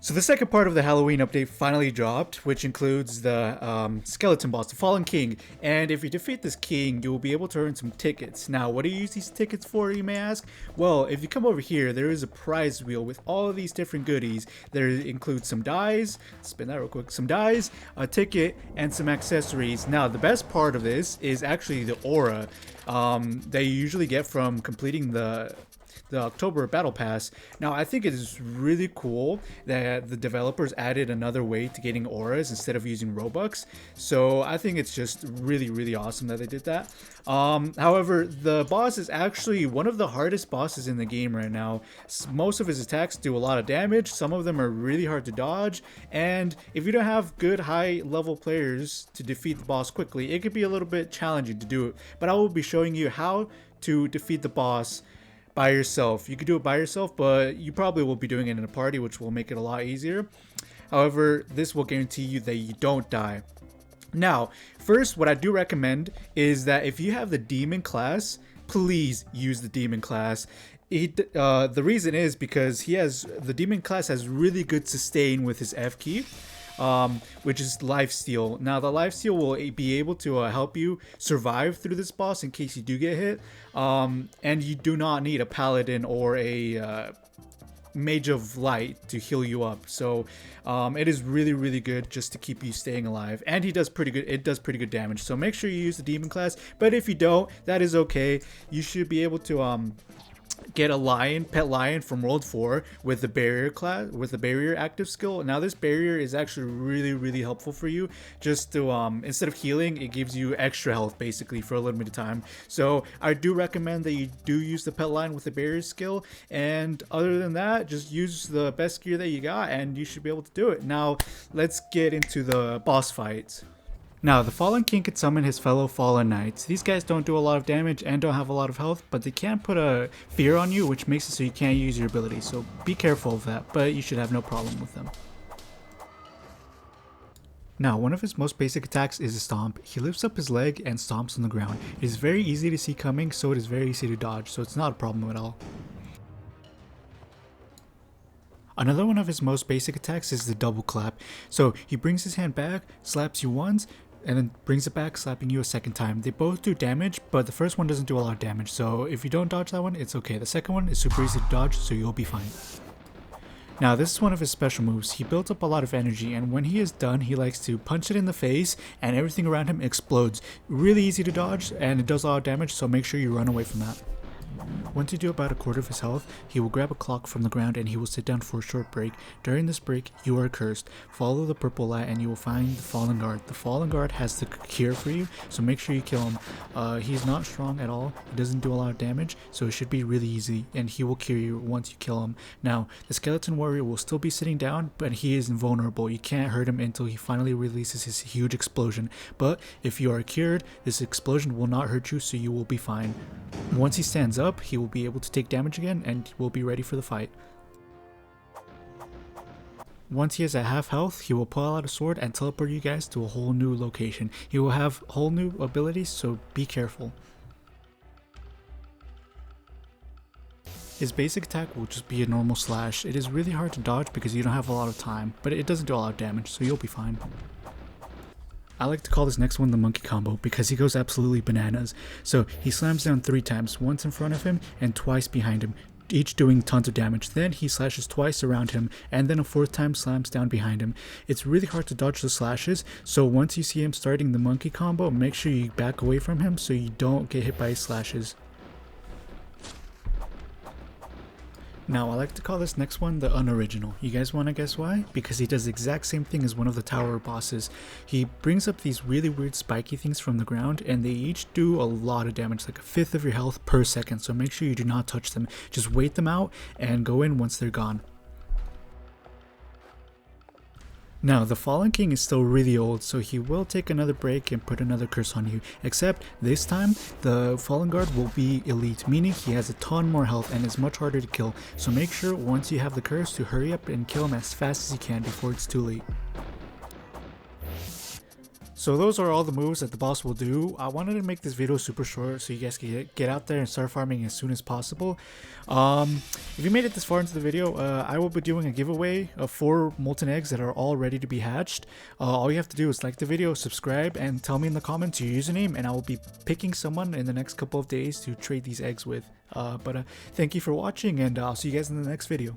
So the second part of the Halloween update finally dropped, which includes the skeleton boss, the Fallen King. And if you defeat this king, you will be able to earn some tickets. Now, what do you use these tickets for, you may ask? Well, if you come over here, there is a prize wheel with all of these different goodies. There includes some dies, spin that real quick, some dies, a ticket, and some accessories. Now, the best part of this is actually the aura that you usually get from completing the October Battle Pass. Now, I think it is really cool that the developers added another way to getting auras instead of using Robux. So I think it's just really awesome that they did that. However, the boss is actually one of the hardest bosses in the game right now. Most of his attacks do a lot of damage. Some of them are really hard to dodge. And if you don't have good high level players to defeat the boss quickly, it could be a little bit challenging to do it. But I will be showing you how to defeat the boss by yourself. You could do it by yourself, but you probably will be doing it in a party, which will make it a lot easier. However, this will guarantee you that you don't die. Now, first, what I do recommend is that if you have the demon class, please use the demon class. The reason is because the demon class has really good sustain with his F key. Which is lifesteal. Now, the lifesteal will be able to help you survive through this boss in case you do get hit. And you do not need a paladin or a mage of light to heal you up. So it is really good just to keep you staying alive. And it does pretty good damage. So make sure you use the demon class. But if you don't, that is okay. You should be able to get a pet lion from World 4 with the barrier active skill. Now, this barrier is actually really helpful for you. Just to instead of healing, it gives you extra health basically for a limited time. So I do recommend that you do use the pet lion with the barrier skill. And other than that, just use the best gear that you got and you should be able to do it. Now, let's get into the boss fights. Now, the Fallen King can summon his fellow Fallen Knights. These guys don't do a lot of damage and don't have a lot of health, but they can put a fear on you, which makes it so you can't use your ability. So be careful of that, but you should have no problem with them. Now, one of his most basic attacks is a stomp. He lifts up his leg and stomps on the ground. It is very easy to see coming, so it is very easy to dodge, so it's not a problem at all. Another one of his most basic attacks is the double clap. So he brings his hand back, slaps you once, and then brings it back, slapping you a second time. They both do damage, but the first one doesn't do a lot of damage, so if you don't dodge that one, it's okay. The second one is super easy to dodge, so you'll be fine. Now, this is one of his special moves. He builds up a lot of energy, and when he is done, he likes to punch it in the face, and everything around him explodes. Really easy to dodge, and it does a lot of damage, so make sure you run away from that. Once you do about a quarter of his health, he will grab a clock from the ground and he will sit down for a short break. During this break, you are cursed. Follow the purple light and you will find the Fallen Guard. The Fallen Guard has the cure for you, so make sure you kill him. He's not strong at all. He doesn't do a lot of damage, so it should be really easy, and he will cure you once you kill him. Now, the Skeleton Warrior will still be sitting down, but he is invulnerable. You can't hurt him until he finally releases his huge explosion. But if you are cured, this explosion will not hurt you, so you will be fine. Once he stands up, he will be able to take damage again and will be ready for the fight. Once he is at half health, he will pull out a sword and teleport you guys to a whole new location. He will have whole new abilities, so be careful. His basic attack will just be a normal slash. It is really hard to dodge because you don't have a lot of time, but it doesn't do a lot of damage, so you'll be fine. I like to call this next one the monkey combo because he goes absolutely bananas. So he slams down 3 times, once in front of him and twice behind him, each doing tons of damage. Then he slashes twice around him and then a 4th time slams down behind him. It's really hard to dodge the slashes, so once you see him starting the monkey combo, make sure you back away from him so you don't get hit by his slashes. Now, I like to call this next one the unoriginal. You guys want to guess why? Because he does the exact same thing as one of the tower bosses. He brings up these really weird spiky things from the ground, and they each do a lot of damage, like a 1/5 of your health per second, so make sure you do not touch them. Just wait them out and go in once they're gone. Now, the Fallen King is still really old, so he will take another break and put another curse on you, except this time, the Fallen Guard will be elite, meaning he has a ton more health and is much harder to kill, so make sure once you have the curse to hurry up and kill him as fast as you can before it's too late. So those are all the moves that the boss will do. I wanted to make this video super short so you guys can get out there and start farming as soon as possible. If you made it this far into the video, I will be doing a giveaway of 4 molten eggs that are all ready to be hatched. All you have to do is like the video, subscribe, and tell me in the comments your username, and I will be picking someone in the next couple of days to trade these eggs with. Thank you for watching, and I'll see you guys in the next video.